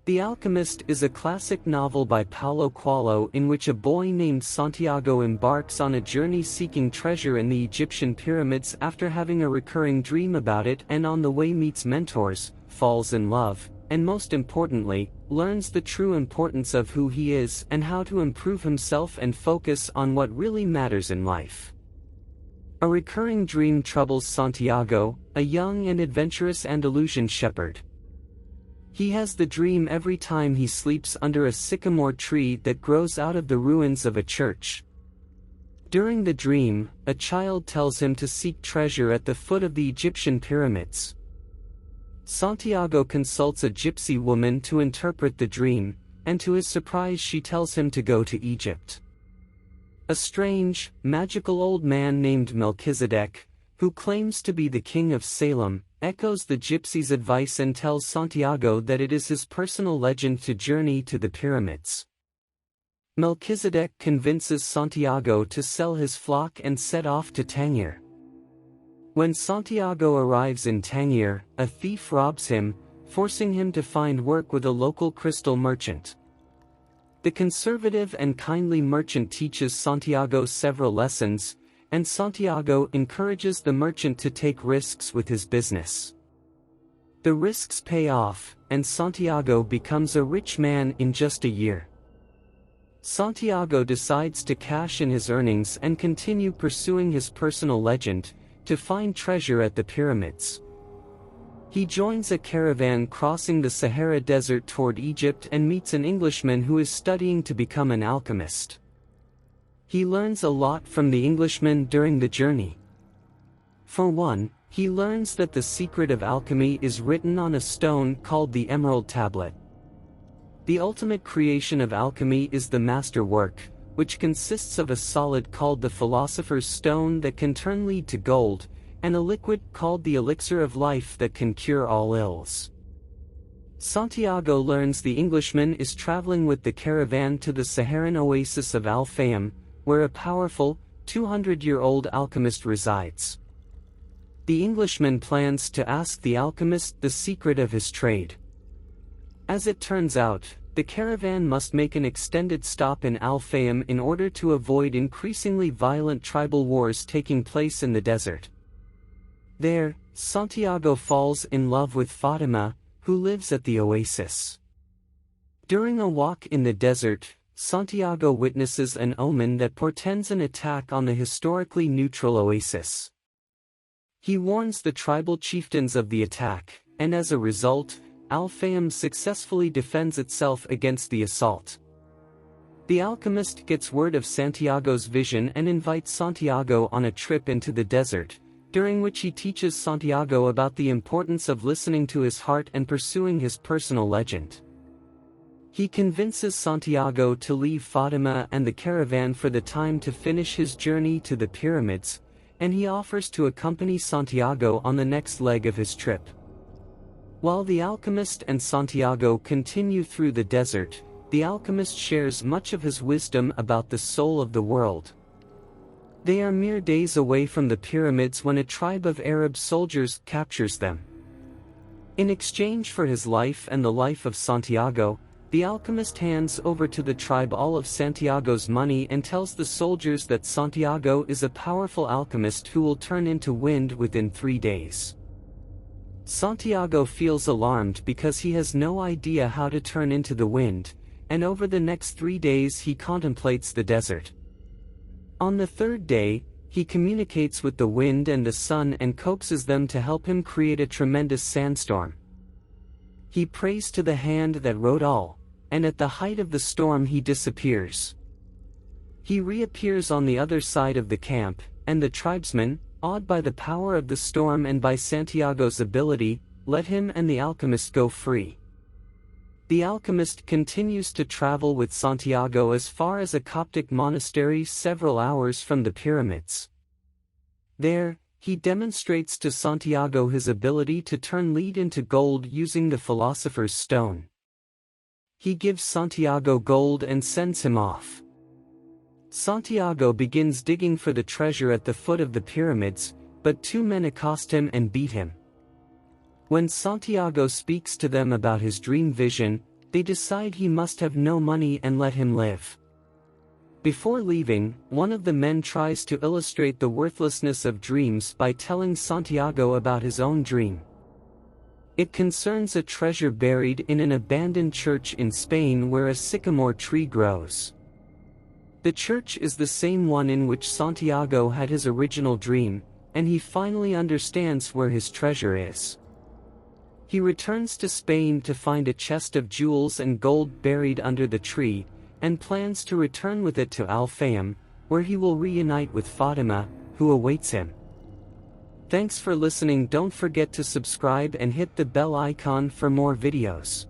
The Alchemist is a classic novel by Paulo Coelho in which a boy named Santiago embarks on a journey seeking treasure in the Egyptian pyramids after having a recurring dream about it, and on the way meets mentors, falls in love, and most importantly, learns the true importance of who he is and how to improve himself and focus on what really matters in life. A recurring dream troubles Santiago, a young and adventurous Andalusian shepherd. He has the dream every time he sleeps under a sycamore tree that grows out of the ruins of a church. During the dream, a child tells him to seek treasure at the foot of the Egyptian pyramids. Santiago consults a gypsy woman to interpret the dream, and to his surprise she tells him to go to Egypt. A strange, magical old man named Melchizedek, who claims to be the king of Salem, echoes the gypsy's advice and tells Santiago that it is his personal legend to journey to the pyramids. Melchizedek convinces Santiago to sell his flock and set off to Tangier. When Santiago arrives in Tangier, a thief robs him, forcing him to find work with a local crystal merchant. The conservative and kindly merchant teaches Santiago several lessons, and Santiago encourages the merchant to take risks with his business. The risks pay off, and Santiago becomes a rich man in just a year. Santiago decides to cash in his earnings and continue pursuing his personal legend, to find treasure at the pyramids. He joins a caravan crossing the Sahara Desert toward Egypt and meets an Englishman who is studying to become an alchemist. He learns a lot from the Englishman during the journey. For one, he learns that the secret of alchemy is written on a stone called the Emerald Tablet. The ultimate creation of alchemy is the masterwork, which consists of a solid called the Philosopher's Stone that can turn lead to gold, and a liquid called the Elixir of Life that can cure all ills. Santiago learns the Englishman is traveling with the caravan to the Saharan oasis of Al-Fayum, where a powerful, 200-year-old alchemist resides. The Englishman plans to ask the alchemist the secret of his trade. As it turns out, the caravan must make an extended stop in Al-Fayum in order to avoid increasingly violent tribal wars taking place in the desert. There, Santiago falls in love with Fatima, who lives at the oasis. During a walk in the desert, Santiago witnesses an omen that portends an attack on the historically neutral oasis. He warns the tribal chieftains of the attack, and as a result, Al-Fayum successfully defends itself against the assault. The alchemist gets word of Santiago's vision and invites Santiago on a trip into the desert, during which he teaches Santiago about the importance of listening to his heart and pursuing his personal legend. He convinces Santiago to leave Fatima and the caravan for the time to finish his journey to the pyramids, and he offers to accompany Santiago on the next leg of his trip. While the alchemist and Santiago continue through the desert, the alchemist shares much of his wisdom about the soul of the world. They are mere days away from the pyramids when a tribe of Arab soldiers captures them. In exchange for his life and the life of Santiago, the alchemist hands over to the tribe all of Santiago's money and tells the soldiers that Santiago is a powerful alchemist who will turn into wind within 3 days. Santiago feels alarmed because he has no idea how to turn into the wind, and over the next 3 days he contemplates the desert. On the 3rd day, he communicates with the wind and the sun and coaxes them to help him create a tremendous sandstorm. He prays to the hand that wrote all, and at the height of the storm he disappears. He reappears on the other side of the camp, and the tribesmen, awed by the power of the storm and by Santiago's ability, let him and the alchemist go free. The alchemist continues to travel with Santiago as far as a Coptic monastery several hours from the pyramids. There, he demonstrates to Santiago his ability to turn lead into gold using the Philosopher's Stone. He gives Santiago gold and sends him off. Santiago begins digging for the treasure at the foot of the pyramids, but 2 men accost him and beat him. When Santiago speaks to them about his dream vision, They decide he must have no money and let him live. Before leaving, one of the men tries to illustrate the worthlessness of dreams by telling Santiago about his own dream. It concerns a treasure buried in an abandoned church in Spain where a sycamore tree grows. The church is the same one in which Santiago had his original dream, and he finally understands where his treasure is. He returns to Spain to find a chest of jewels and gold buried under the tree, and plans to return with it to Al-Fayum, where he will reunite with Fatima, who awaits him. Thanks for listening. Don't forget to subscribe and hit the bell icon for more videos.